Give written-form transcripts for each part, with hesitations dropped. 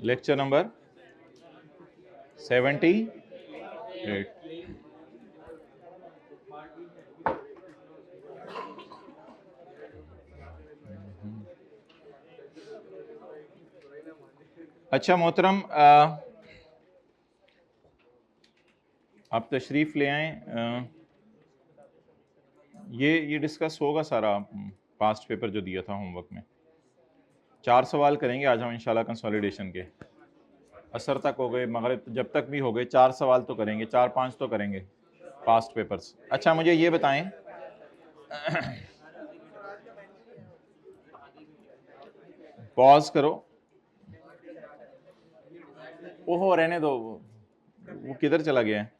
Lecture number 78। अच्छा मोहतरम, आप तशरीफ़ ले आएँ। ये डिस्कस होगा सारा पास्ट पेपर जो दिया था होमवर्क में। 4 सवाल करेंगे आज हम इंशाल्लाह कंसोलिडेशन के। असर तक हो गए, मगरिब जब तक भी हो गए, 4 सवाल तो करेंगे, 4-5 तो करेंगे पास्ट पेपर्स। अच्छा मुझे ये बताएं, पॉज करो। ओहो रहने दो, वो किधर चला गया है?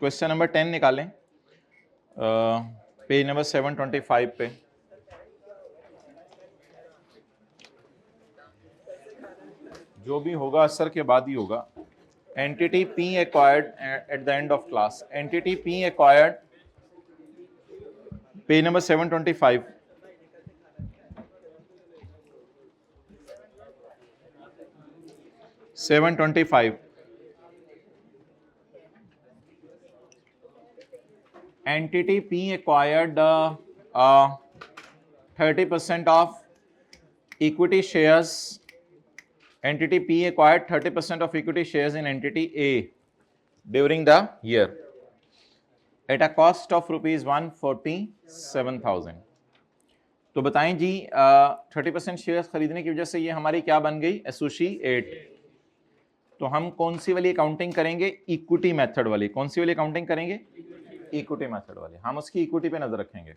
क्वेश्चन नंबर 10 निकालें, पेज नंबर 725 पे। जो भी होगा असर के बाद ही होगा। Entity P acquired at the end of class. Entity P acquired, page number 725। Entity P acquired 30% of equity shares. Entity P acquired 30% of equity shares in entity A during the year at a cost of rupees 147,000. तो बताएं जी, 30% shares खरीदने की वजह से ये हमारी क्या बन गई? एसोसिएट। तो हम कौन सी वाली अकाउंटिंग करेंगे? इक्विटी मेथड वाली। कौन सी वाली अकाउंटिंग करेंगे? इक्विटी मेथड वाली। हम उसकी इक्विटी पे नजर रखेंगे।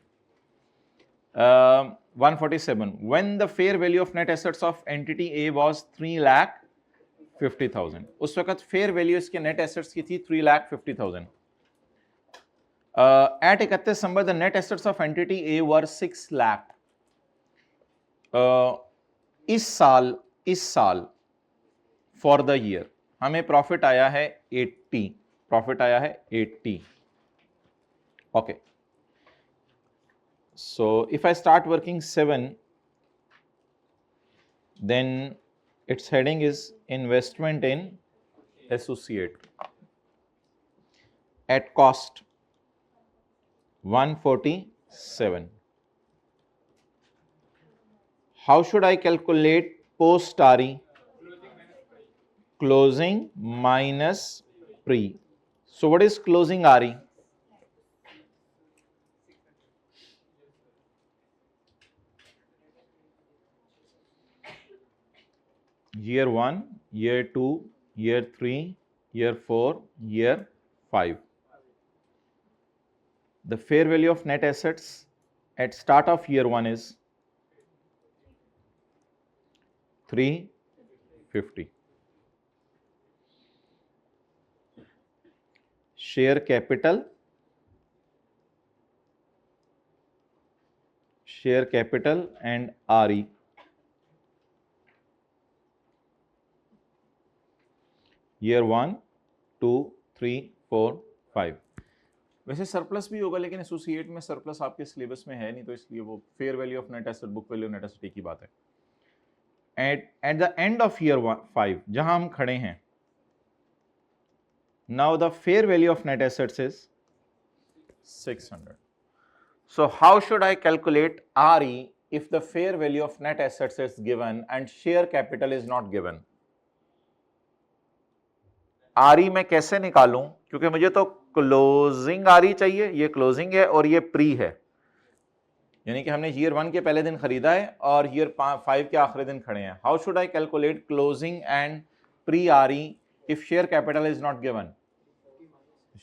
147, when the fair value of net assets of entity A was 3,50,000, उस वक्त फेयर वैल्यू इसके नेट एसेट्स की थी 3,50,000। At 31 December the net assets of entity A were 6 lakh. इस साल फॉर द ईयर हमें प्रॉफिट आया है 80। प्रॉफिट आया है 80। Okay, so if I start working 7, then its heading is investment in associate at cost 147. How should I calculate post RE? Closing minus pre. So what is closing RE? Year 1, year 2, year 3, year 4, year 5. The fair value of net assets at start of year 1 is 350. Share capital and RE. Year 1, 2, 3, 4, 5. वैसे surplus भी होगा, लेकिन associate में surplus आपके syllabus में है नहीं, तो इसलिए वो fair value of net asset, book value of net asset की बात है। At the end of year 5 जहां हम खड़े हैं, now the fair value of net assets is 600. So how should I calculate RE if the fair value of net assets is given and share capital is not given? RE मैं कैसे निकालूं? क्योंकि मुझे तो क्लोजिंग RE चाहिए, ये closing है और ये प्री है, यानी कि हमने ईयर 1 के पहले दिन खरीदा है और ईयर 5 के आखिरी दिन खड़े हैं। How should I calculate closing and pre RE if share capital is not given?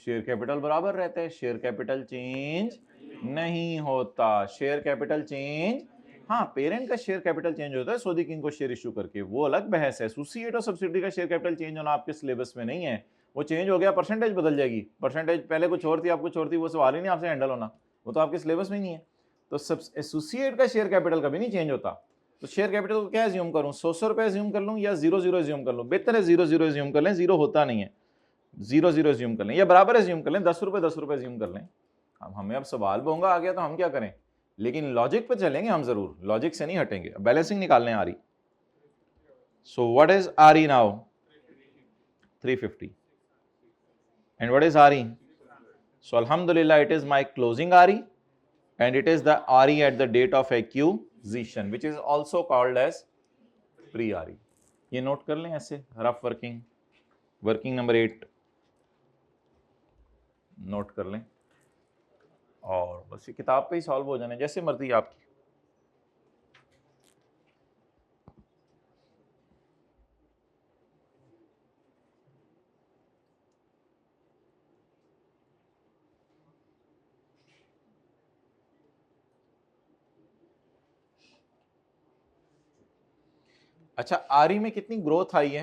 Share capital बराबर रहता है, शेयर कैपिटल चेंज नहीं होता। शेयर कैपिटल चेंज, हाँ पेरेंट का शेयर कैपिटल चेंज होता है सऊदी किंग को शेयर इशू करके, वो अलग बहस है। एसोसिएट और सब्सिडी का शेयर कैपिटल चेंज होना आपके सिलेबस में नहीं है। वो चेंज हो गया, परसेंटेज बदल जाएगी। परसेंटेज पहले कुछ और थी, आप कुछ और थी, वो सवाल ही नहीं आपसे हैंडल होना, वो तो आपके सिलेबस में नहीं है। तो सब एसोसिएट का शेयर कैपिटल कभी नहीं चेंज होता। तो शेयर कैपिटल को क्या एज्यूम करूं? 100 रुपए एज्यूम कर लूं या 0 एज्यूम कर लूं? बेहतर है 0 एज्यूम कर लें, 0 होता नहीं है। 0 एज्यूम कर लें या बराबर एज्यूम कर लें, 10 रुपए एज्यूम कर लें। अब हमें अब सवाल होगा आ गया तो हम क्या करें? लेकिन लॉजिक पे चलेंगे हम जरूर, लॉजिक से नहीं हटेंगे। बैलेंसिंग निकालने आ रही। So what is R E now? 350। And what is R E? So अल्हम्दुलिल्लाह it is my closing R E and it is the RE at the date of acquisition which is also called as pre-RE। ये note कर लें ऐसे, rough working number 8 note कर लें, और बस ये किताब पे ही सॉल्व हो जाने, जैसे मर्जी आपकी। अच्छा, आरई में कितनी ग्रोथ आई है?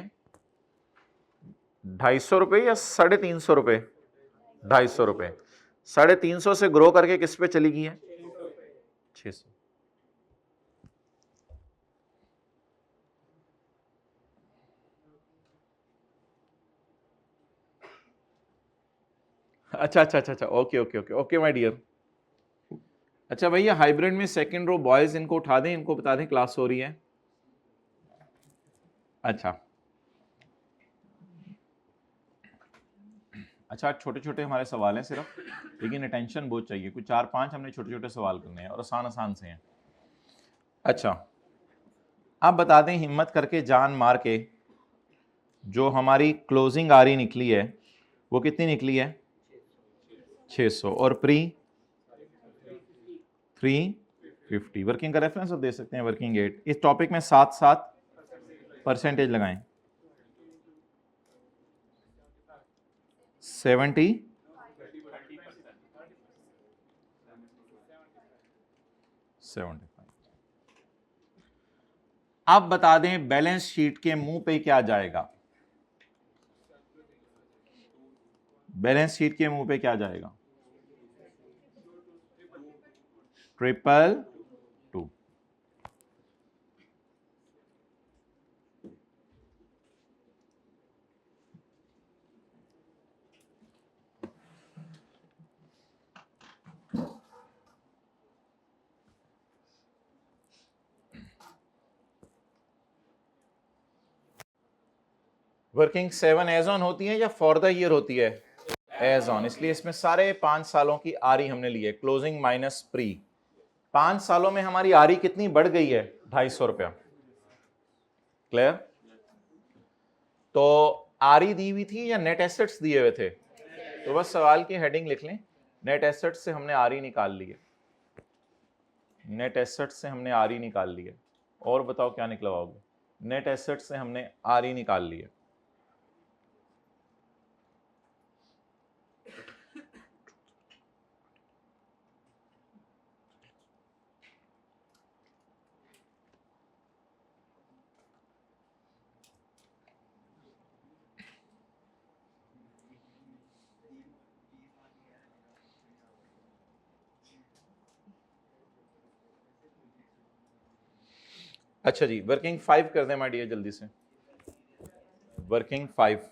250 रुपए या 350 रुपए? 250 रुपए। 350 से ग्रो करके किस पे चली गई है? 600। अच्छा अच्छा अच्छा अच्छा, okay okay okay okay my dear. अच्छा भैया, हाइब्रिड में सेकंड रो बॉयज, इनको उठा दें, इनको बता दें क्लास हो रही है। अच्छा अच्छा, छोटे छोटे हमारे सवाल हैं सिर्फ, लेकिन अटेंशन बहुत चाहिए। कुछ 4-5 हमने छोटे छोटे सवाल करने हैं और आसान आसान से हैं। अच्छा, आप बता दें हिम्मत करके, जान मार के, जो हमारी क्लोजिंग आरी निकली है वो कितनी निकली है? 600। और प्री 350। वर्किंग का रेफरेंस आप दे सकते हैं, वर्किंग 8। इस टॉपिक में साथ साथ परसेंटेज लगाएं। 70 75। आप बता दें बैलेंस शीट के मुंह पे क्या जाएगा? बैलेंस शीट के मुंह पे क्या जाएगा? 222। वर्किंग 7 एज ऑन होती है या फॉर द ईयर होती है? एज ऑन, इसलिए इसमें सारे 5 सालों की आरी हमने ली है, क्लोजिंग माइनस प्री। 5 सालों में हमारी आरी कितनी बढ़ गई है? 250 रुपया। क्लियर? तो आरी दी हुई थी या नेट एसेट्स दिए हुए थे? तो बस सवाल की हेडिंग लिख लें, नेट एसेट्स से हमने आरी निकाल ली है। नेट एसेट्स से हमने आरी निकाल ली है। और बताओ क्या निकलवाओगे? नेट एसेट्स से हमने आरी निकाल ली है। अच्छा जी, वर्किंग 5 कर दें माय डियर जल्दी से। वर्किंग 5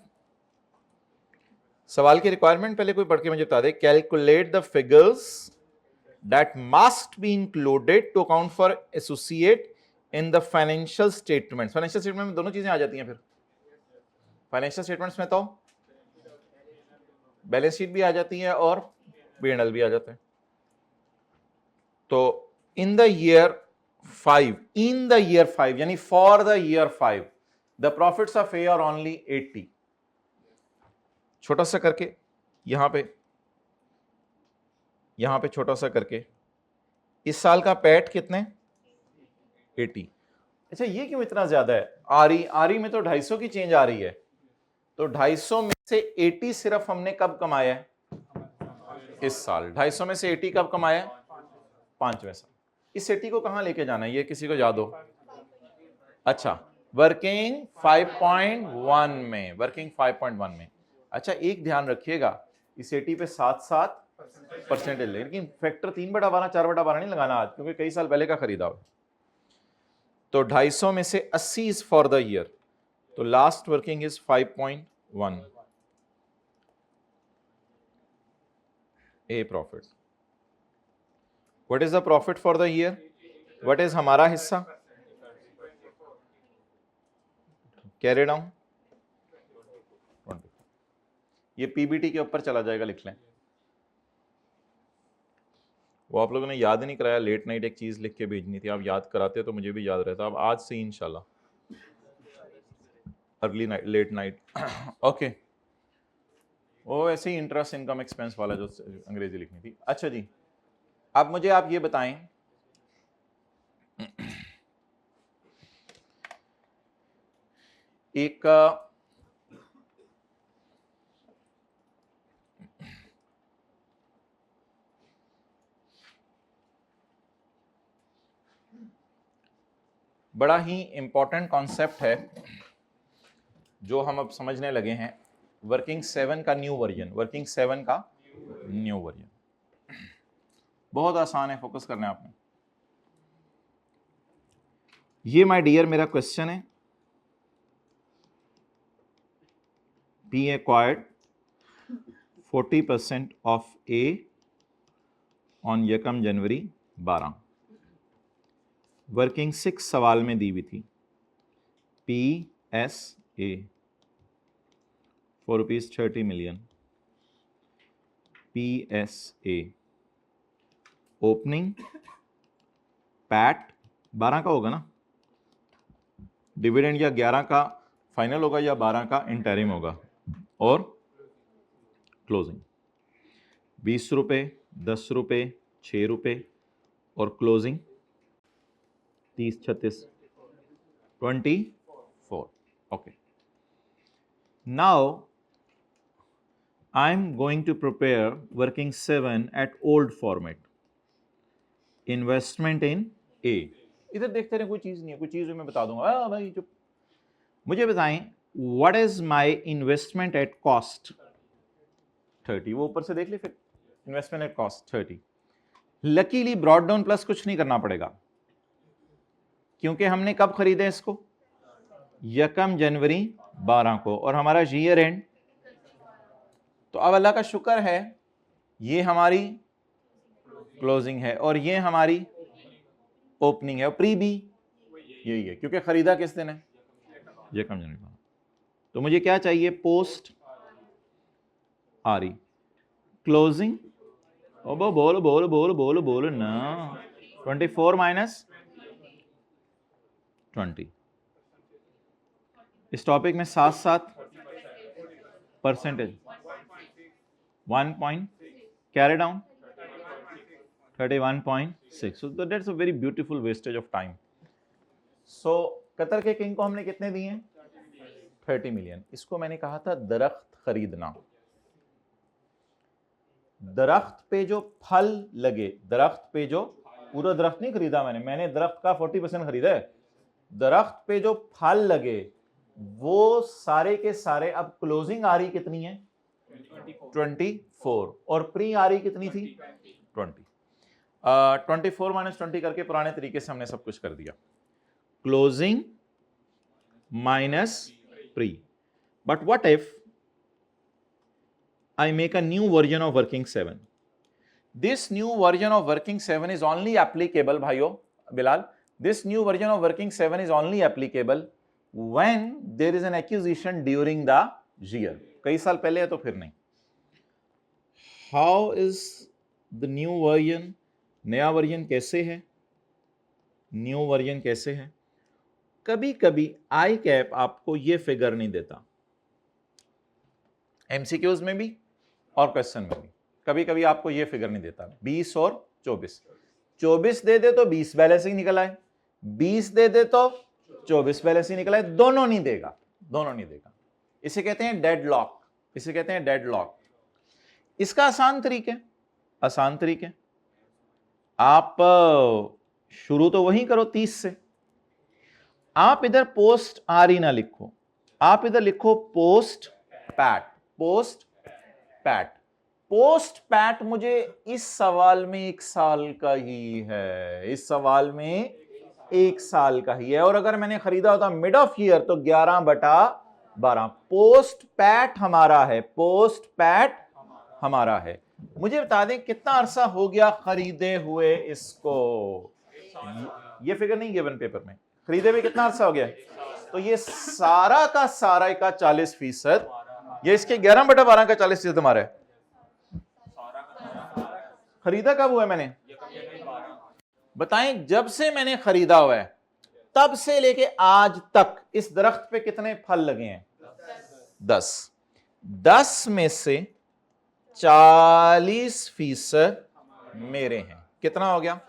सवाल की रिक्वायरमेंट पहले कोई पढ़ के मुझे बता दे। Calculate the figures that must be included to account for associate in the financial statements. Financial statement में दोनों चीजें आ जाती हैं। फिर फाइनेंशियल स्टेटमेंट्स में तो बैलेंस शीट भी आ जाती है और P&L भी आ जाता है। तो in the year 5, in the year 5 यानी for the year 5 the profits of A R only 80। छोटा सा करके यहां पे छोटा सा करके, इस साल का पैट कितने? 80। अच्छा, ये क्यों इतना ज्यादा है? आरी में तो 250 की चेंज आ रही है, तो 250 में से 80 सिर्फ हमने कब कमाया है? इस साल। 250 में से 80 कब कमाया है? 5वें साल। इस 80 को कहां लेके जाना है, ये किसी को याद हो? अच्छा, वर्किंग 5.1 में, वर्किंग 5.1 में। अच्छा, एक ध्यान रखिएगा, इस 80 पे साथ साथ परसेंटेज ले, लेकिन फैक्टर 3/12 4/12 नहीं लगाना आज, क्योंकि कई साल पहले का खरीदा हो। तो 250 में से 80 इज फॉर द ईयर, तो last working is 5.1 A profit. What is the profit for the year, what is हमारा हिस्सा, कैरी डाउन 20। ये पीबीटी के ऊपर चला जाएगा, लिख लें। वो आप लोगों ने याद ही नहीं कराया, लेट नाइट एक चीज लिख के भेजनी थी, आप याद कराते तो मुझे भी याद रहता। अब आज से इंशाल्लाह early night, late night. Okay, वो ऐसे ही इंटरेस्ट इनकम एक्सपेंस वाला जो अंग्रेजी लिखनी थी। अच्छा जी, अब मुझे आप ये बताएं, एक बड़ा ही इंपॉर्टेंट कॉन्सेप्ट है जो हम अब समझने लगे हैं, वर्किंग 7 का न्यू वर्जन, वर्किंग 7 का न्यू वर्जन। बहुत आसान है, फोकस करना है आपने। ये माय डियर मेरा क्वेश्चन है, P acquired 40% of A on यकम जनवरी 12। वर्किंग 6 सवाल में दी हुई थी। PSA for ₹30 million। PSA opening PAT 12 का होगा ना, डिविडेंड या 11 का फाइनल होगा या 12 का इंटरिम होगा, और क्लोजिंग 20 रुपये, 10 रुपये, 6 रुपये, और closing 30, 36, 24। Okay, now I am going to prepare working 7 at old format, investment in A. इधर देखते रहे, कोई चीज नहीं है, कोई चीज मैं बता दूंगा भाई। जो मुझे बताएं, what is my investment at cost 30, वो ऊपर से देख ले फिर, investment at cost 30। Luckily brought down plus कुछ नहीं करना पड़ेगा, क्योंकि हमने कब खरीदे इसको, यकम जनवरी 12 को, और हमारा ईयर एंड। तो अब अल्लाह का शुक्र है, ये हमारी क्लोजिंग है और ये हमारी ओपनिंग है, और प्री भी यही है, क्योंकि खरीदा किस दिन है, यकम जनवरी 12। तो मुझे क्या चाहिए, पोस्ट आरी क्लोजिंग। ओ बोल बोल बोल बोल बोल ना, 24 माइनस 20। इस टॉपिक में साथ साथ percentage 1 point, carry down 31.6। so that's a very beautiful wastage of time। so Qatar के किंग को हमने कितने दिए, 30 मिलियन। इसको मैंने कहा था दरख्त खरीदना, दरख्त पे जो फल लगे, दरख्त पे जो, पूरा दरख्त नहीं खरीदा मैंने दरख्त का 40% खरीदा है, दरख्त पे जो फल लगे वो सारे के सारे। अब क्लोजिंग आ रही कितनी है, 24, और प्री आ रही कितनी थी, 20। 24 माइनस 20 करके पुराने तरीके से हमने सब कुछ कर दिया, closing minus pre. But what if I make a new version of working 7? This new version of working 7 is only applicable, भाइयों Bilal, this new version of working 7 is only applicable when there is an acquisition during the year। कई साल पहले है तो फिर नहीं। How is the new version? नया version कैसे है, न्यू वर्जन कैसे है? कभी कभी आई कैप आपको ये फिगर नहीं देता, एमसीक्यूज में भी और क्वेश्चन में भी कभी कभी आपको ये फिगर नहीं देता। 20 और 24, 24 दे दे तो 20 बैलेंस ही निकल आए, 20 दे दे तो 24 बैलेंस ही निकल आए, दोनों नहीं देगा, दोनों नहीं देगा। इसे कहते हैं डेड लॉक, इसे कहते हैं डेड लॉक। इसका आसान तरीका, आसान तरीके, आप शुरू तो वही करो 30 से। आप इधर पोस्ट आरी ना लिखो, आप इधर लिखो post PAT, post PAT. Post PAT मुझे इस सवाल में 1 साल का ही है, इस सवाल में 1 साल का ही है, और अगर मैंने खरीदा होता मिड ऑफ ईयर तो 11/12। पोस्ट पैट हमारा है, पोस्ट पैट हमारा है। मुझे बता दें कितना अरसा हो गया खरीदे हुए इसको। ये फिगर नहीं गिवन पेपर में, खरीदे हुए कितना अरसा हो गया। तो ये सारा का सारा का 40%, ये इसके 11/12 का 40% हमारा है। खरीदा कब हुआ है मैंने, बताएं। जब से मैंने खरीदा हुआ है तब से लेके आज तक इस दरख्त पे कितने फल लगे हैं, 10। 10 में से 40% मेरे हैं, कितना हो गया,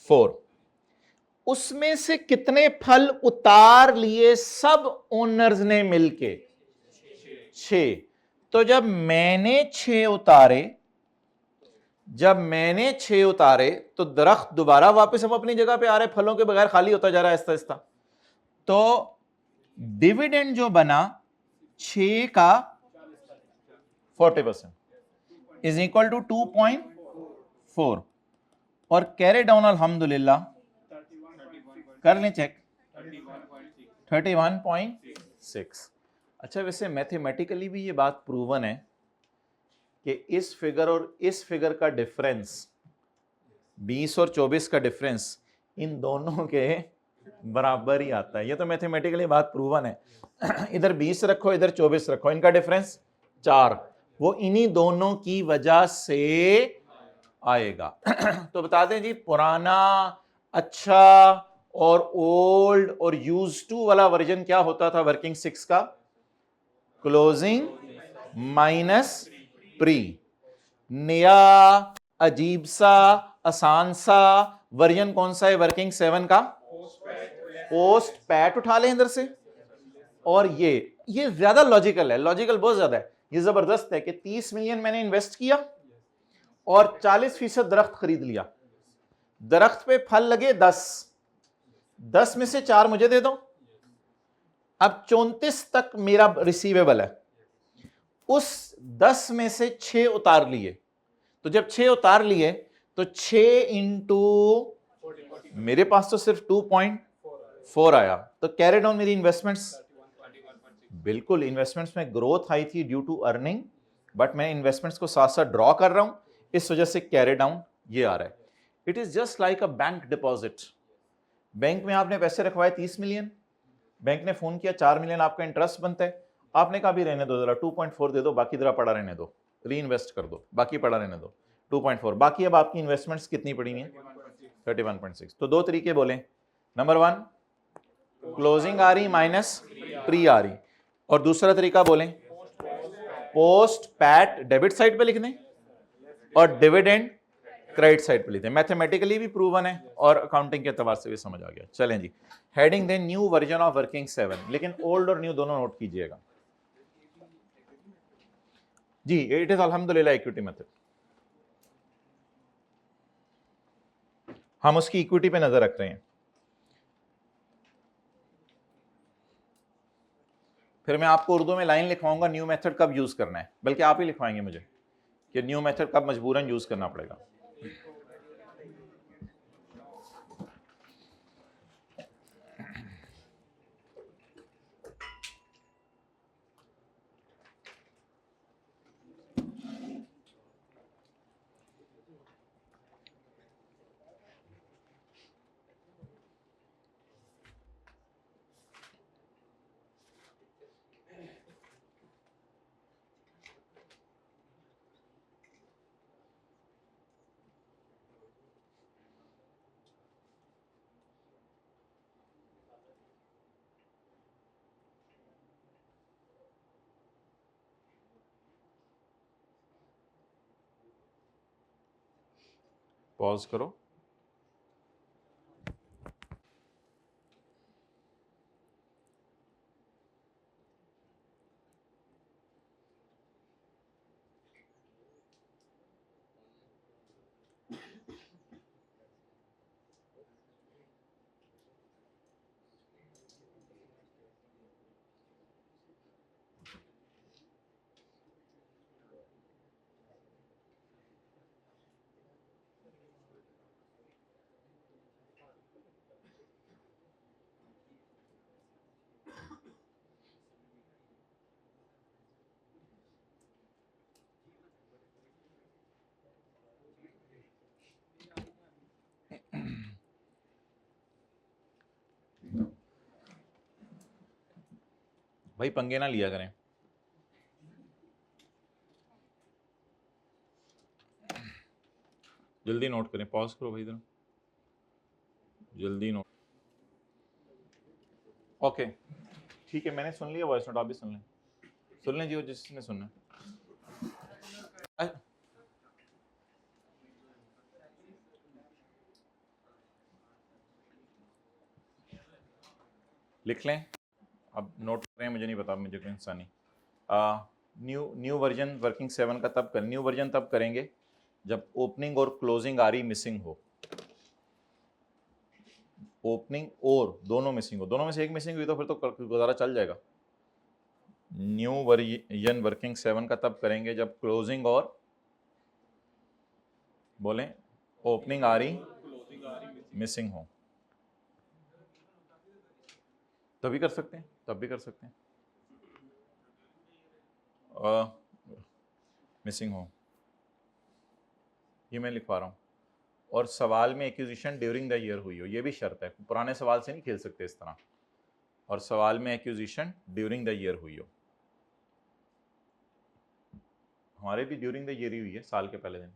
4। उसमें से कितने फल उतार लिए सब ओनर्स ने मिलके, 6। तो जब मैंने 6 उतारे, तो दरख्त दोबारा वापस हम अपनी जगह पे आ रहे, फलों के बगैर खाली होता जा रहा है आहिस्ता आहिस्ता। तो डिविडेंड जो बना 6 का 40% इज इक्वल टू 2.4, और कैरी डाउन अल्हम्दुलिल्लाह कर लें चेक, 31.6। अच्छा, वैसे मैथमेटिकली भी ये बात प्रूवन है कि इस फिगर और इस फिगर का डिफरेंस, 20 और 24 का डिफरेंस इन दोनों के बराबर ही आता है। ये तो मैथमेटिकली बात प्रूवन है। इधर 20 रखो, इधर 24 रखो, इनका डिफरेंस 4, वो इन्हीं दोनों की वजह से आएगा। तो बता दें जी, पुराना अच्छा और ओल्ड और यूज टू वाला वर्जन क्या होता था वर्किंग 6 का, क्लोजिंग माइनस प्री। नया अजीब सा आसान सा वर्जन कौन सा है वर्किंग 7 का, पोस्ट पैट उठा ले अंदर से। और ये ज्यादा लॉजिकल है, लॉजिकल बहुत ज्यादा है, ये जबरदस्त है कि 30 मिलियन मैंने इन्वेस्ट किया और 40% दरख्त खरीद लिया, दरख्त पे फल लगे 10 में से 4 मुझे दे दो, अब 34 तक मेरा रिसीवेबल है। उस 10 में से 6 उतार लिए, तो जब 6 उतार लिए तो 6 इंटू, मेरे पास तो सिर्फ 2.4 आया, तो कैरी डाउन मेरी इन्वेस्टमेंट्स, बिल्कुल इन्वेस्टमेंट्स में ग्रोथ आई थी ड्यू टू अर्निंग, बट मैं इन्वेस्टमेंट्स को साथ साथ ड्रॉ कर रहा हूं, इस वजह से कैरी डाउन ये आ रहा है। It is just like a bank deposit. Bank में आपने पैसे रखवाए 30 मिलियन, बैंक ने फोन किया 4 मिलियन आपका इंटरेस्ट बनता है, आपने कहा भी रहने दो जरा, 2.4 दे दो, बाकी जरा पड़ा रहने दो, री इन्वेस्ट कर दो, बाकी पड़ा रहने दो 2.4, बाकी अब आपकी इन्वेस्टमेंट्स कितनी पड़ी हुई है 31.6। तो दो तरीके बोले, नंबर 1 क्लोजिंग आ रही माइनस प्री आ रही, और दूसरा तरीका बोलें पोस्ट पैट डेबिट साइड पे लिख दें और डिविडेंड क्रेडिट साइड पे लिख दें। मैथमेटिकली भी प्रूवन है और अकाउंटिंग के एतबार से भी समझ आ गया। चलें जी, हेडिंग दें न्यू वर्जन ऑफ वर्किंग 7, लेकिन ओल्ड और न्यू दोनों नोट कीजिएगा जी। इट इज अल्हम्दुलिल्लाह इक्विटी मेथड, हम उसकी इक्विटी पे नजर रख रहे हैं। फिर मैं आपको उर्दू में लाइन लिखवाऊंगा न्यू मेथड कब यूज करना है, बल्कि आप ही लिखवाएंगे मुझे कि न्यू मेथड कब मजबूरन यूज करना पड़ेगा। पॉज करो। भाई पंगे ना लिया करें। जल्दी नोट करें, पॉज करो भाई इधर, जल्दी नोट। ओके ठीक है, मैंने सुन लिया वॉइस नोट, आप भी सुन लें जी जिसने सुनना है। लिख लें, अब नोट कर रहे हैं, मुझे नहीं पता, मुझे कोई इंसानी। न्यू वर्जन वर्किंग 7 का तब न्यू वर्जन तब करेंगे जब ओपनिंग और क्लोजिंग आरी मिसिंग हो। ओपनिंग और दोनों मिसिंग हो, दोनों में से एक मिसिंग हुई तो फिर तो गुजारा चल जाएगा। न्यू वर्जन वर्किंग 7 का तब करेंगे जब क्लोजिंग और बोलें ओपनिंग आरी मिसिंग हो। तभी कर सकते हैं, तब भी कर सकते हैं, मिसिंग हो, ये मैं लिखवा रहा हूँ। और सवाल में एक्विजिशन ड्यूरिंग द ईयर हुई हो, ये भी शर्त है, पुराने सवाल से नहीं खेल सकते इस तरह। और सवाल में एक्विजिशन ड्यूरिंग द ईयर हुई हो, हमारे भी ड्यूरिंग द ईयर ही हुई है, साल के पहले दिन।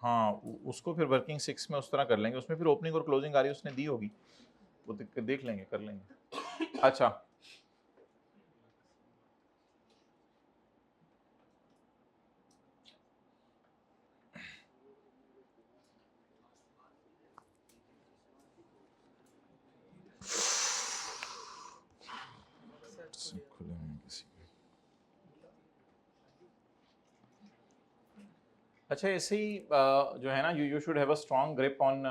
हाँ उसको फिर वर्किंग 6 में उस तरह कर लेंगे, उसमें फिर ओपनिंग और क्लोजिंग आ रही है, उसने दी होगी, वो देख लेंगे, कर लेंगे। अच्छा अच्छा ऐसे ही जो है ना, you should have a strong grip on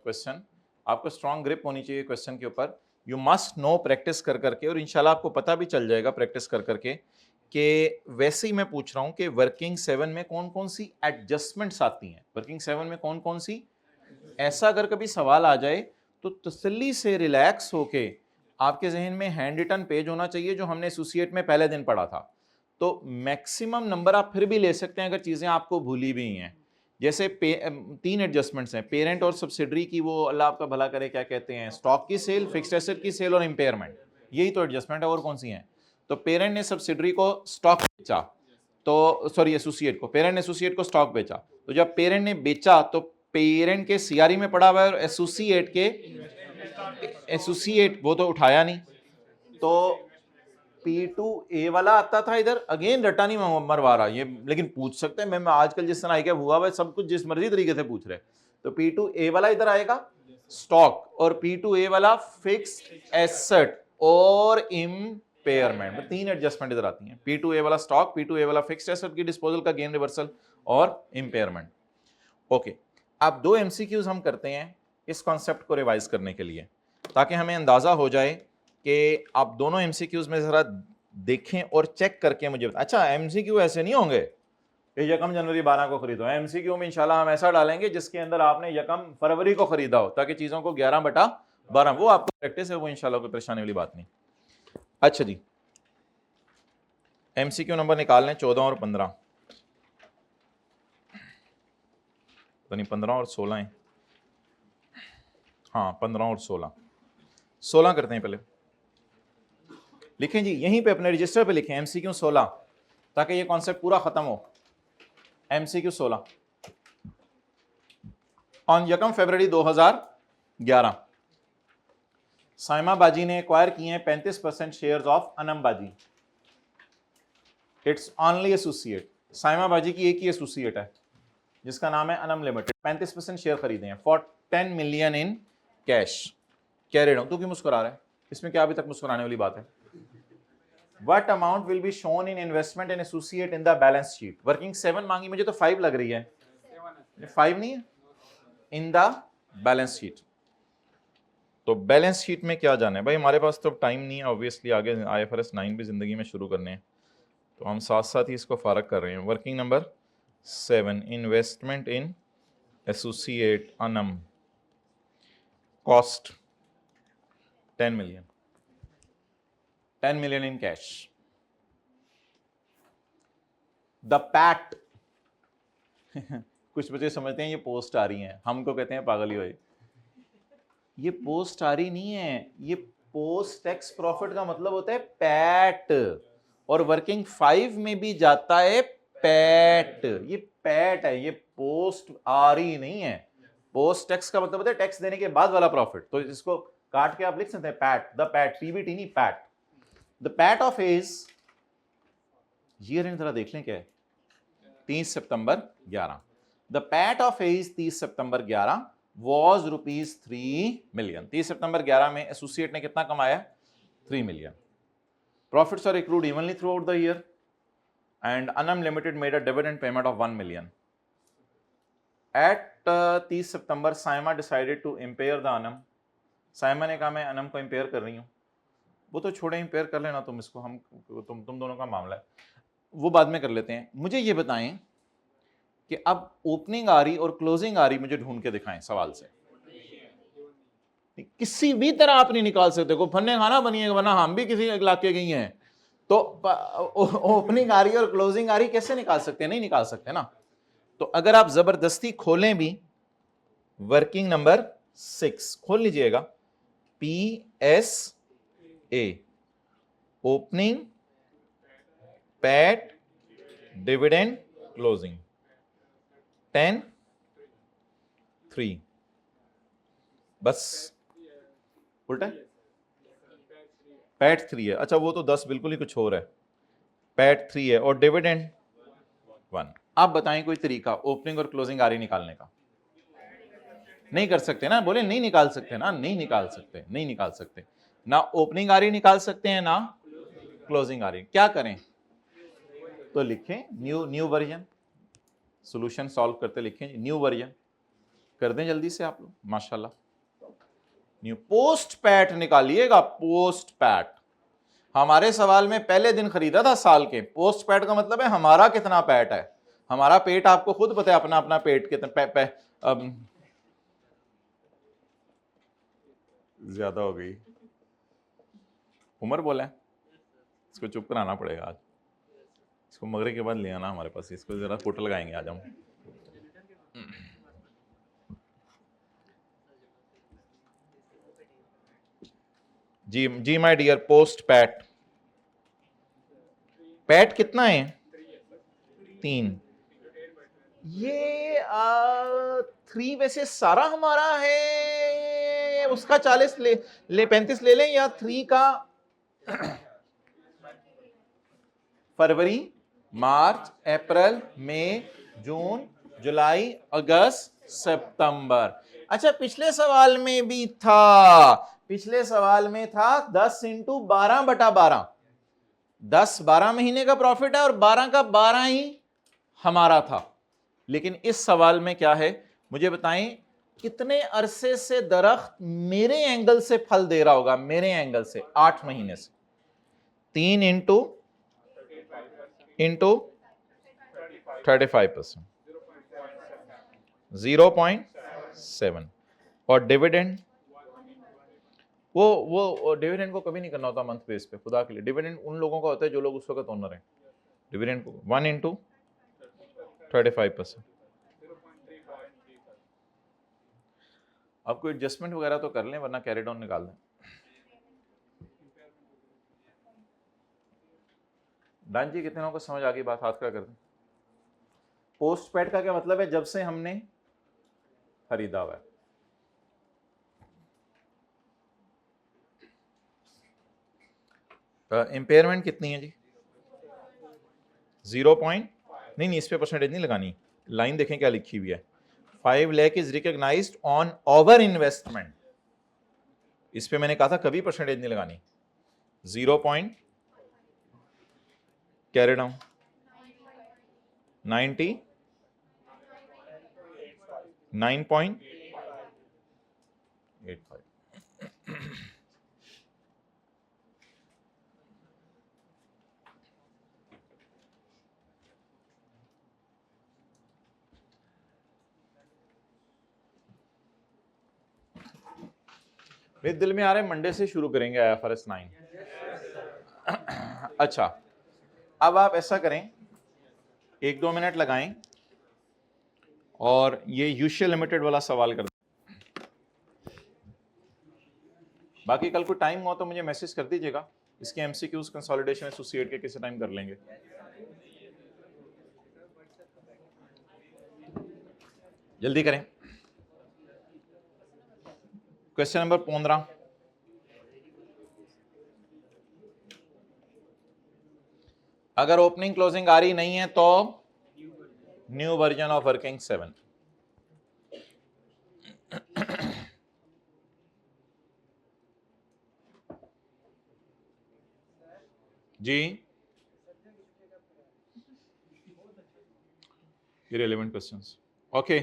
question, आपको स्ट्रॉन्ग ग्रिप होनी चाहिए क्वेश्चन के ऊपर। यू मस्ट नो प्रैक्टिस कर करके, और इंशाल्लाह आपको पता भी चल जाएगा प्रैक्टिस कर करके कि वैसे ही मैं पूछ रहा हूँ कि वर्किंग 7 में कौन कौन सी एडजस्टमेंट्स आती हैं, वर्किंग 7 में कौन कौन सी, ऐसा अगर कभी सवाल आ जाए तो तसल्ली से रिलैक्स होके आपके जहन में हैंड रिटन पेज होना चाहिए जो हमने एसोसिएट में पहले दिन पढ़ा था। तो मैक्सिमम नंबर आप फिर भी ले सकते हैं अगर चीज़ें आपको भूली भी हैं। जैसे 3 एडजस्टमेंट्स हैं, पेरेंट और सब्सिडरी की, वो अल्लाह आपका भला करे क्या कहते हैं, स्टॉक की सेल, फिक्स्ड एसेट की सेल और इम्पेयरमेंट, यही तो एडजस्टमेंट है, और कौन सी हैं। तो पेरेंट ने सब्सिडरी को स्टॉक बेचा, तो सॉरी एसोसिएट को, पेरेंट ने एसोसिएट को स्टॉक बेचा, तो जब पेरेंट ने बेचा तो पेरेंट के सीआरई में पड़ा हुआ है, और एसोसिएट के एसोसिएट वो तो उठाया नहीं, तो P2A वाला आता था इधर, अगेन रटा नहीं मरवा रहा ये, लेकिन पूछ सकते हैं, मैं आजकल जिस तरह क्या हुआ है सब कुछ जिस मर्जी तरीके से पूछ रहे। तो P2A वाला इधर आएगा स्टॉक, और P2A वाला फिक्स्ड एसेट और इम्पेयरमेंट, 3 एडजस्टमेंट इधर आती हैं। P2A वाला स्टॉक, P2A वाला फिक्स्ड एसेट की डिस्पोजल का गेन रिवर्सल और इम्पेयरमेंट। ओके, अब 2 MCQs हम करते हैं इस कॉन्सेप्ट को रिवाइज करने के लिए, ताकि हमें अंदाजा हो जाए कि आप दोनों MCQs में जरा देखें और चेक करके मुझे अच्छा MCQ ऐसे नहीं होंगे कि यकम जनवरी 12 को खरीदो, MCQ में इंशाल्लाह हम ऐसा डालेंगे जिसके अंदर आपने यकम फरवरी को खरीदा हो, ताकि चीजों को 11/12, वो आपको प्रैक्टिस है, वो इंशाल्लाह कोई परेशानी वाली बात नहीं। अच्छा जी, MCQ नंबर निकाल लें 14 और 15, तो नहीं 15 और 16 है, हाँ 15 और 16 करते हैं। पहले लिखें जी, यहीं पे अपने रजिस्टर पे लिखें MCQ 16, ताकि ये कॉन्सेप्ट पूरा खत्म हो। MCQ 16 ऑन यकम फरवरी 2011 साइमा बाजी ने एक्वायर किए हैं 35% शेयर्स ऑफ अनम बाजी, इट्स ओनली एसोसिएट। साइमा बाजी की एक ही एसोसिएट है जिसका नाम है अनम लिमिटेड, 35% शेयर खरीदे हैं फॉर 10 मिलियन इन कैश। कह रहे हो तू क्यों मुस्कुरा रहा है, इसमें क्या अभी तक मुस्कुराने वाली बात है। What amount will be shown in investment and associate in the balance sheet? Working 7 मांगी, मुझे तो 5 लग रही है, 5 नहीं है इन द बैलेंस शीट। तो बैलेंस शीट में क्या जाना है भाई, हमारे पास तो टाइम नहीं है ऑब्वियसली, आगे IFRS 9 भी जिंदगी में शुरू करने हैं, तो हम साथ साथ ही इसको फारग कर रहे हैं। Working number 7, investment in associate Anam, cost 10 million, 10 million in cash. The PAT कुछ बच्चे समझते हैं ये पोस्ट आ रही हैं, हमको कहते हैं पागल ही हुए। ये पोस्ट आ रही नहीं है, ये पोस्ट टैक्स प्रॉफिट का मतलब होता है पैट, और वर्किंग 5 में भी जाता है पैट। ये पैट है, ये पोस्ट आ रही नहीं है। पोस्ट टैक्स का मतलब होता है टैक्स देने के बाद वाला प्रॉफिट, तो इसको काट के आप लिख सकते हैं पैट, द पैट, पीबीटी नहीं PAT. The PAT of as year end जरा देख लें क्या है, 30 सितंबर 11। The PAT of as 30 September 11 was ₹3 million. 30 सितंबर 11 में एसोसिएट ने कितना कमाया? 3 million. Profits are accrued evenly throughout the year and Anam limited made a dividend payment of 1 million. At 30 September Saima decided to impair the Anam. Saima ने कहा मैं अनम को empire कर रही हूँ। वो तो छोड़े, इम्पेयर कर लेना तुम इसको, हम तुम दोनों का मामला है, वो बाद में कर लेते हैं। मुझे ये बताएं कि अब ओपनिंग आ रही और क्लोजिंग आ रही मुझे ढूंढ के दिखाएं सवाल से। किसी भी तरह आप नहीं निकाल सकते, को फन्ने खाना बनिएगा, वरना हम भी किसी इलाके गई हैं तो ओपनिंग आ रही और क्लोजिंग आ रही कैसे निकाल सकते हैं? नहीं निकाल सकते ना। तो अगर आप जबरदस्ती खोलें भी, वर्किंग नंबर 6 खोल लीजिएगा, PSA, opening, PAT, dividend, closing, 10, 3, बस उल्टा पैट 3 है। अच्छा वो तो 10 बिल्कुल ही कुछ और है, पैट 3 है और डिविडेंड 1। आप बताएं कोई तरीका ओपनिंग और क्लोजिंग आरी निकालने का? नहीं कर सकते ना, बोले नहीं निकाल सकते ना, नहीं निकाल सकते, नहीं निकाल सकते ना। ओपनिंग आरी निकाल सकते हैं ना क्लोजिंग आरी। क्या करें? तो लिखें न्यू वर्जन, सॉल्यूशन सॉल्व करते लिखें न्यू वर्जन, कर दें जल्दी से आप लोग, माशाल्लाह। न्यू पोस्ट पैट निकालिएगा, पोस्ट पैट। हमारे सवाल में पहले दिन खरीदा था साल के। पोस्ट पैट का मतलब है हमारा कितना पैट है। हमारा पेट आपको खुद पता है, अपना अपना पेट कितना ज्यादा हो गई। उमर बोला है, इसको चुप कराना पड़ेगा आज, इसको मगरे के बाद ले आना हमारे पास, इसको जरा फोटो लगाएंगे आज हम। जी जी my dear, post PAT, PAT कितना है? 3। ये 3 वैसे सारा हमारा है, उसका 40 ले 35 ले लें, या 3 का फरवरी, मार्च, अप्रैल, मई, जून, जुलाई, अगस्त, सितंबर। अच्छा पिछले सवाल में भी था, पिछले सवाल में था 10 इंटू 12/12। 10 12 महीने का प्रॉफिट है और 12 का 12 ही हमारा था। लेकिन इस सवाल में क्या है मुझे बताएं, कितने अरसे से दरख्त मेरे एंगल से फल दे रहा होगा? मेरे एंगल से 8 महीने से। 3 इंटू 35%, 0.7। और डिविडेंड, वो डिविडेंड को कभी नहीं करना होता मंथ बेस पे, खुदा के लिए। डिविडेंड उन लोगों का होता है जो लोग उस वक्त ओनर हैं। डिविडेंड को 1 इंटू 35%। अब कोई एडजस्टमेंट वगैरह तो कर लें, वरना कैरी डाउन निकाल दें। डान जी कितनों को समझ आ गई बात? हाथ खड़ा कर दें। पोस्ट पैड का क्या मतलब है? जब से हमने खरीदा हुआ है। इंपेयरमेंट कितनी है जी? 0. नहीं, इस पे परसेंटेज नहीं लगानी, लाइन देखें क्या लिखी हुई है। 5 lakh is recognised on over investment. इस पे मैंने कहा था कभी परसेंटेज नहीं लगानी। 0. Carry down 99.85। मेरे दिल में आ रहा है मंडे से शुरू करेंगे IFRS 9। अच्छा अब आप ऐसा करें, 1-2 मिनट लगाएं और ये यूशियल लिमिटेड वाला सवाल कर दें। बाकी कल को टाइम हो तो मुझे मैसेज कर दीजिएगा, इसके एमसीक्यूज कंसोलिडेशन एसोसिएट के किसी टाइम कर लेंगे। जल्दी करें। क्वेश्चन नंबर 15, अगर ओपनिंग क्लोजिंग आ रही नहीं है तो न्यू वर्जन ऑफ वर्किंग 7। जी, irrelevant questions. Okay.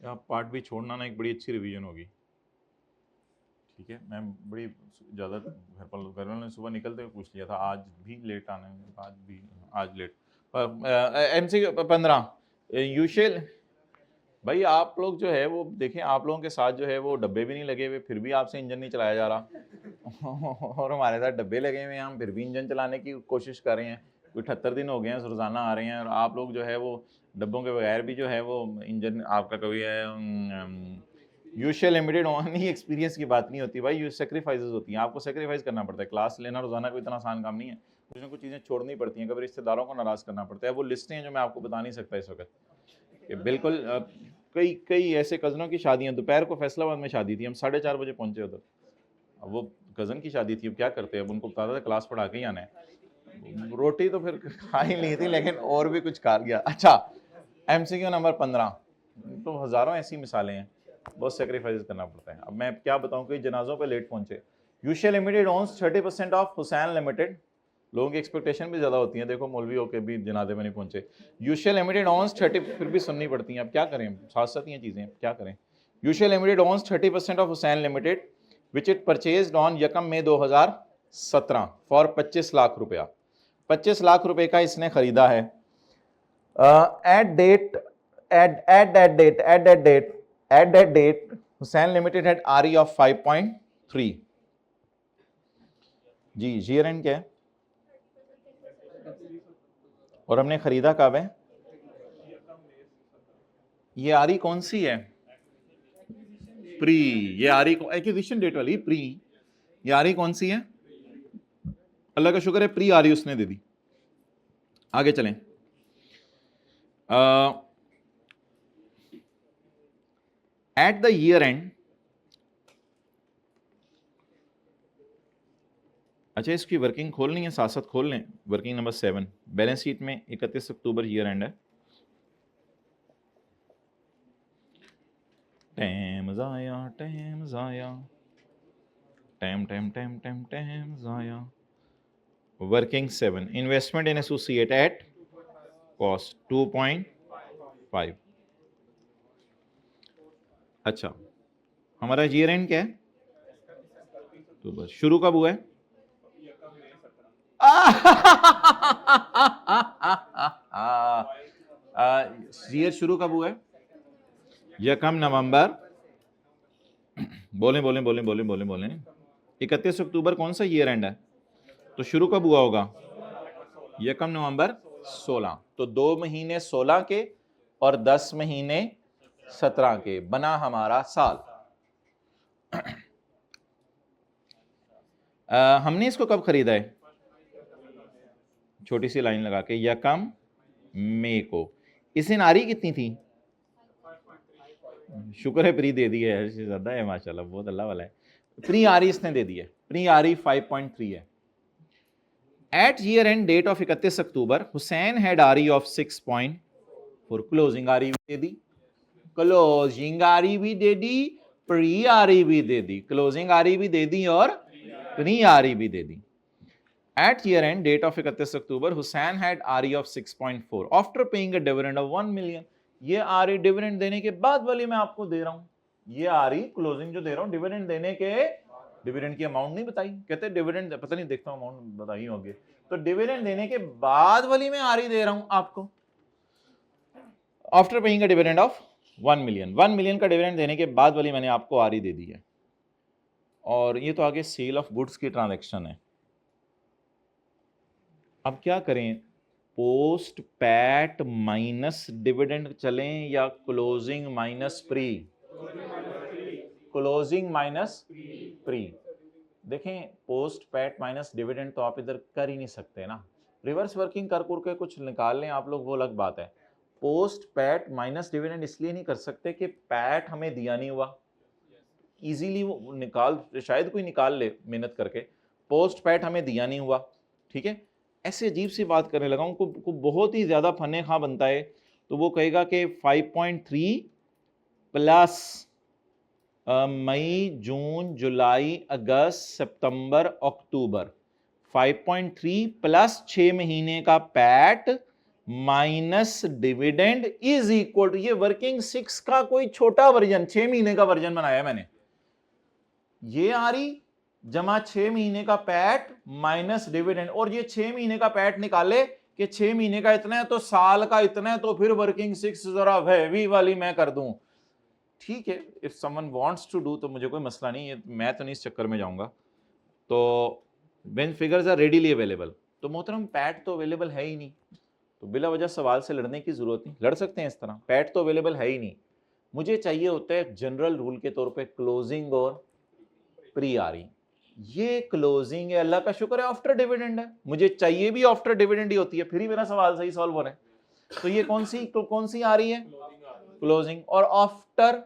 यहाँ पार्ट भी छोड़ना ना एक बड़ी अच्छी रिवीजन होगी, ठीक है। मैं बड़ी ज़्यादा घर वालों ने सुबह निकलते हुए पूछ लिया था, आज भी लेट आना है, आज लेट। MC 15 यूशियल, भाई आप लोग जो है वो देखें, आप लोगों के साथ जो है वो डब्बे भी नहीं लगे हुए, फिर भी आपसे इंजन नहीं चलाया जा रहा और हमारे साथ डब्बे लगे हुए हैं, हम फिर भी इंजन चलाने की कोशिश कर रहे हैं। कोई 78 दिन हो गए हैं, रोज़ाना आ रहे हैं, और आप लोग जो है वो डब्बों के बगैर भी जो है वो इंजन आपका कभी है। यूशियल लिमिटेड ओनली एक्सपीरियंस की बात नहीं होती भाई, ये सेक्रीफाइसेस होती हैं, आपको सेक्रीफाइस करना पड़ता है। क्लास लेना रोज़ाना कोई इतना आसान काम नहीं है, कुछ ना कुछ चीज़ें छोड़नी पड़ती हैं, कभी रिश्तेदारों को नाराज़ करना पड़ता है। वो लिस्टें हैं जो मैं आपको बता नहीं सकता इस वक्त, बिल्कुल। कई ऐसे कज़नों की शादियां, दोपहर को फैसलाबाद में शादी थी, हम 4:30 बजे पहुंचे उधर। अब वो कज़न की शादी थी, अब क्या करते हैं, अब उनको पता था क्लास पढ़ा के ही आना है। रोटी तो फिर खा ही ली थी, लेकिन और भी कुछ खा गया। अच्छा, MCQ नंबर 15, तो हज़ारों ऐसी मिसालें हैं, बहुत सेक्रीफाइस करना पड़ता है। अब मैं क्या बताऊँ, कई जनाजों पर लेट पहुंचे। Usual limited owns 30% of Hussain limited, लोगों की एक्सपेक्टेशन भी ज़्यादा होती है, देखो मौलवी होकर भी जनाजे में नहीं पहुंचे। यूशियल लिमिटेड ओन्स 30, फिर भी सुननी पड़ती हैं, अब क्या करें, साथ साथ ये चीज़ें क्या करें। Usual limited owns 30% of Hussain limited which it purchased on 1 May 2017 for 25 lakh रुपया। 25 लाख रुपए का इसने खरीदा है। At that date Hussain limited had RE of 5.3। जी, ईयर एंड क्या है और हमने खरीदा कब है? ये RE कौन सी है? प्री। ये RE एक्विजिशन डेट वाली प्री। ये RE कौन सी है? अल्लाह का शुक्र है, प्री RE उसने दे दी। आगे चलें। एट द ईयर एंड, अच्छा इसकी वर्किंग खोलनी है, साथ साथ खोल लें। वर्किंग नंबर 7 बैलेंस शीट में 31 अक्टूबर ईयर एंड है। टैम ज़ाया। Working 7 investment in associate at cost 2.5। अच्छा, हमारा ईयर एंड क्या है? तो बस शुरू कब हुआ है? ईयर शुरू कब हुआ है? 1 नवंबर। बोलें 31 अक्टूबर कौन सा ईयर एंड है? तो शुरू कब हुआ होगा? 1 नवंबर 16। तो 2 महीने 16 के और 10 महीने 17 के, बना हमारा साल। हमने इसको कब खरीदा है? छोटी सी लाइन लगा के 1 मई को। इस दिन RE कितनी थी? शुक्र है प्री दे दी है, ज्यादा है माशाल्लाह, बहुत अल्लाह वाला है। प्री RE इसने दे दी है, प्री RE 5.3 है। At year end date of 31 October Hussain had RE of 6.4। Closing RE भी दे दी, क्लोजिंग RE भी दे दी, प्री RE भी दे दी, क्लोजिंग RE भी दे दी और प्री RE भी दे दी। At year end, date of 31 October, Hussain had RE of 6.4 after paying a dividend of 1 million. ये RE dividend देने के बाद वाली मैं आपको दे रहा हूं, ये RE क्लोजिंग जो दे रहा हूं डिविडेंड देने के, डिविडेंड की अमाउंट नहीं बताई, कहते डिविडेंड पता नहीं, देखता हूं अमाउंट बताई होगी, तो डिविडेंड देने के बाद वाली मैं RE दे रहा हूं आपको, after paying a dividend of 1 million, 1 million का डिविडेंड देने के बाद वाली मैंने आपको RE दे दी है। और ये तो आगे सेल ऑफ गुड्स की ट्रांजैक्शन है। अब क्या करें, पोस्ट पैट माइनस डिविडेंड चलें या closing minus pre? Closing minus pre. देखें, पोस्ट पैट माइनस डिविडेंड तो आप इधर कर ही नहीं सकते ना, रिवर्स वर्किंग कर के कुछ निकाल लें आप लोग, वो अलग बात है। पोस्ट पैट माइनस डिविडेंड इसलिए नहीं कर सकते कि पैट हमें दिया नहीं हुआ, इजीली वो निकाल, शायद कोई निकाल ले मेहनत करके, पोस्ट पैट हमें दिया नहीं हुआ, ठीक है। ऐसे अजीब सी बात करने लगा हूँ, को बहुत ही ज़्यादा फने खा बनता है, तो वो कहेगा कि 5.3 प्लस मई जून जुलाई अगस्त सितंबर अक्टूबर, 5.3 प्लस 6 महीने का PAT minus dividend is equal to, ये वर्किंग 6 का कोई छोटा वर्जन, 6 महीने का वर्जन बनाया मैंने, ये RE जमा 6 महीने का पैट माइनस डिविडेंड, और ये 6 महीने का पैट निकाले कि 6 महीने का इतना है तो साल का इतना है, तो फिर वर्किंग 6 जरा हैवी वाली मैं कर दूं, ठीक है। If someone wants to do तो मुझे कोई मसला नहीं है, मैं तो नहीं इस चक्कर में जाऊंगा। तो when figures are readily available, तो मोहतरम पैट तो अवेलेबल है ही नहीं, तो बिला वजह सवाल से लड़ने की जरूरत नहीं, लड़ सकते हैं इस तरह, पैट तो अवेलेबल है ही नहीं, मुझे चाहिए होता है जनरल रूल के तौर पे क्लोजिंग और प्री RE। ये क्लोजिंग है, अल्लाह का शुक्र है आफ्टर डिविडेंड है, मुझे चाहिए भी आफ्टर डिविडेंड ही होती है, फिर ही मेरा सवाल सही सॉल्व हो रहा है। तो ये कौन सी RE है? क्लोजिंग। और आफ्टर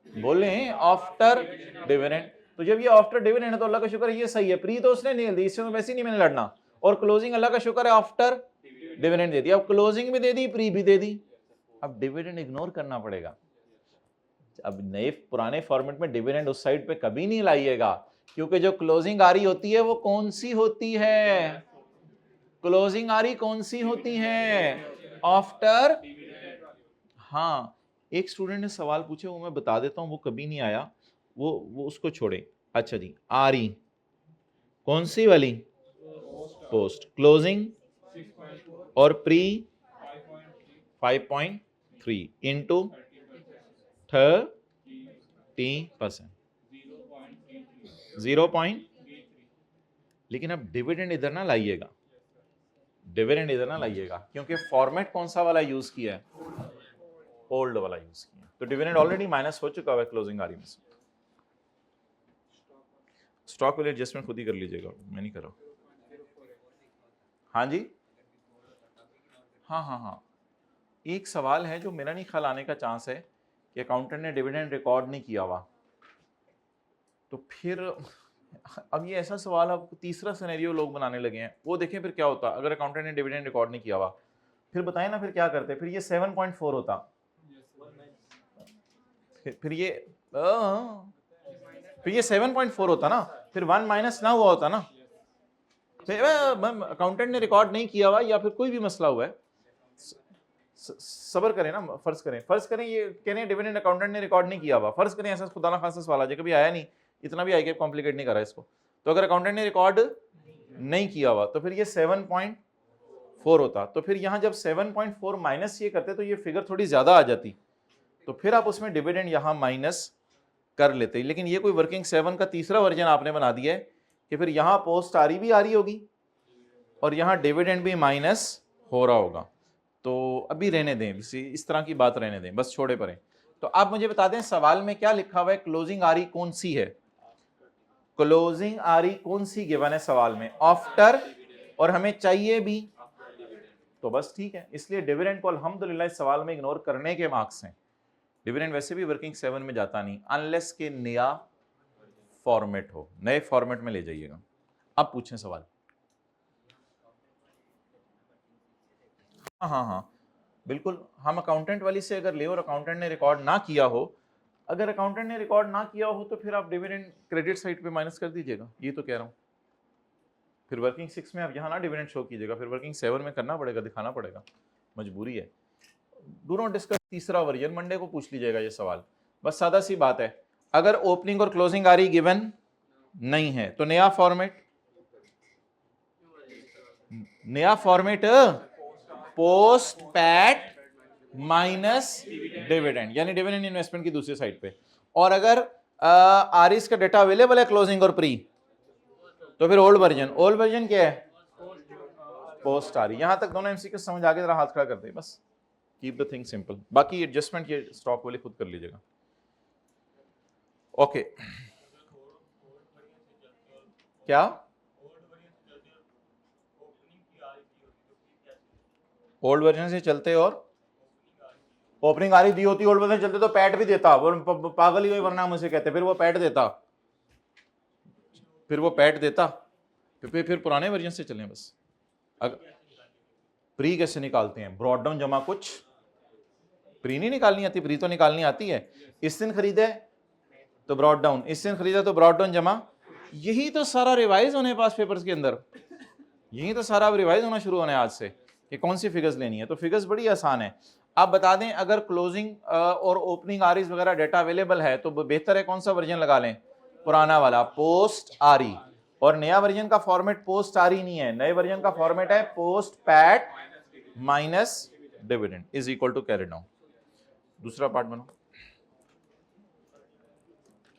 बोले आफ्टर डिविडेंड, तो जब ये आफ्टर डिविडेंड है तो अल्लाह का शुक्र है ये सही है, प्री तो उसने नहीं दी, इससे तो वैसे ही नहीं मैंने लड़ना, और क्लोजिंग अल्लाह का शुक्र है आफ्टर डिविडेंड दे दी, अब क्लोजिंग भी दे दी, प्री भी दे दी, अब डिविडेंड इग्नोर करना पड़ेगा। अब नए पुराने फॉर्मेट में डिविडेंड उस साइड पे कभी नहीं लाइएगा, क्योंकि जो क्लोजिंग RE होती है वो कौन सी होती है? क्लोजिंग RE कौन सी होती है? आफ्टर। हाँ, एक स्टूडेंट ने सवाल पूछे, वो मैं बता देता हूँ, वो कभी नहीं आया, वो उसको छोड़े। अच्छा जी, RE कौन सी वाली? पोस्ट। क्लोजिंग और प्री 5.3 इंटू 30%, 0. लेकिन अब डिविडेंड इधर ना लाइएगा, डिविडेंड इधर ना लाइएगा, क्योंकि फॉर्मेट कौन सा वाला यूज किया है? ओल्ड वाला यूज किया, तो डिविडेंड ऑलरेडी माइनस हो चुका है क्लोजिंग RE में से। स्टॉक वाले एडजस्टमेंट खुद ही कर लीजिएगा, मैं नहीं कर रहा। हाँ जी, हाँ, एक सवाल है जो मेरा नहीं ख्याल आने का चांस है कि अकाउंटेंट ने डिविडेंड रिकॉर्ड नहीं किया हुआ, तो फिर अब ये ऐसा सवाल, अब तीसरा सिनेरियो लोग बनाने लगे हैं, वो देखें फिर क्या होता अगर अकाउंटेंट ने डिविडेंड रिकॉर्ड नहीं किया हुआ, फिर बताएं ना फिर क्या करते, फिर ये 7.4 होता, फिर ये 7.4 होता ना, फिर 1 माइनस ना हुआ होता ना, फिर अकाउंटेंट ने रिकॉर्ड नहीं किया हुआ या फिर कोई भी मसला हुआ है, सबर करें ना, फर्ज करें ये कह रहे हैं डिविडेंड अकाउंटेंट ने रिकॉर्ड नहीं किया हुआ, फर्ज करें ऐसा खुदा ना खासा सवाल आ जाए, कभी आया नहीं, इतना भी आएगा, कॉम्प्लिकेट नहीं कर रहा इसको, तो अगर अकाउंटेंट ने रिकॉर्ड नहीं किया हुआ तो फिर ये 7.4 होता, तो फिर यहां जब 7.4 माइनस ये करते तो ये फिगर थोड़ी ज्यादा आ जाती, तो फिर आप उसमें डिविडेंड यहां माइनस कर लेते, लेकिन ये कोई वर्किंग 7 का तीसरा वर्जन आपने बना दिया है कि फिर यहां पोस्ट RE भी RE होगी और यहां डिविडेंड भी माइनस हो रहा होगा, तो अभी रहने दें, इस तरह की बात रहने दें, बस छोड़े पड़े। तो आप मुझे बता दें सवाल में क्या लिखा हुआ है, क्लोजिंग RE कौन सी है? क्लोजिंग RE कौन सी गिवन है सवाल में? आफ्टर, और हमें चाहिए भी, तो बस ठीक है, इसलिए डिविडेंड को अल्हम्दुलिल्लाह इस सवाल में इग्नोर करने के मार्क्स हैं, डिविडेंड वैसे भी वर्किंग 7 में जाता नहीं अनलेस के नया फॉर्मेट हो, नए फॉर्मेट में ले जाइएगा। अब पूछें सवाल। हाँ, बिल्कुल, हम अकाउंटेंट वाली से अगर ले और अकाउंटेंट ने रिकॉर्ड ना किया हो, अगर अकाउंटेंट ने रिकॉर्ड ना किया हो तो फिर आप डिविडेंड क्रेडिट साइड पे माइनस कर दीजिएगा, ये तो कह रहा हूं। फिर वर्किंग 6 में आप यहाँ ना डिविडेंड शो कीजिएगा, फिर वर्किंग 7 में करना पड़ेगा, दिखाना पड़ेगा, मजबूरी है। डू नॉट डिस्कस तीसरा वर्जन, मंडे को पूछ लीजिएगा ये सवाल, बस सादा सी बात है। अगर ओपनिंग और क्लोजिंग आरी गिवन नहीं है तो नया format post PAT minus dividend, यानी डिविडेंड इन्वेस्टमेंट की दूसरी साइड पे। और अगर आरिस का डेटा अवेलेबल है क्लोजिंग और प्री, तो फिर ओल्ड वर्जन क्या है, पोस्ट आरी। यहां तक दोनों एमसीक्यू समझ आ गए, जरा हाथ खड़ा कर दे, बस कीप द थिंग सिंपल। बाकी एडजस्टमेंट ये स्टॉक वाले खुद कर लीजिएगा। ओके क्या ओल्ड वर्जन से चलते और ओपनिंग आरी दी होती ओल्ड वर्जन चलते तो पैट भी देता, वो पागल ही हुई वरना मुझे कहते, फिर वो पैट देता, फिर पुराने वर्जन से चलें बस। प्री कैसे निकालते हैं, ब्रॉड डाउन जमा कुछ, प्री नहीं निकालनी आती, प्री तो निकालनी आती है। इस दिन खरीदे तो ब्रॉड डाउन, इस दिन खरीदा तो ब्रॉड डाउन जमा, यही तो सारा रिवाइज होने पास पेपर्स के अंदर, यही तो सारा रिवाइज होना शुरू होने आज से कि कौन सी फिगर्स लेनी है। तो फिगर्स बड़ी आसान है। आप बता दें अगर क्लोजिंग और ओपनिंग आरीज वगैरह डेटा अवेलेबल है तो बेहतर है कौन सा वर्जन लगा लें, पुराना वाला पोस्ट आरी। और नया वर्जन का फॉर्मेट पोस्ट आरी नहीं है, नए वर्जन का फॉर्मेट है post PAT minus dividend is equal to carry down. दूसरा पार्ट बनो।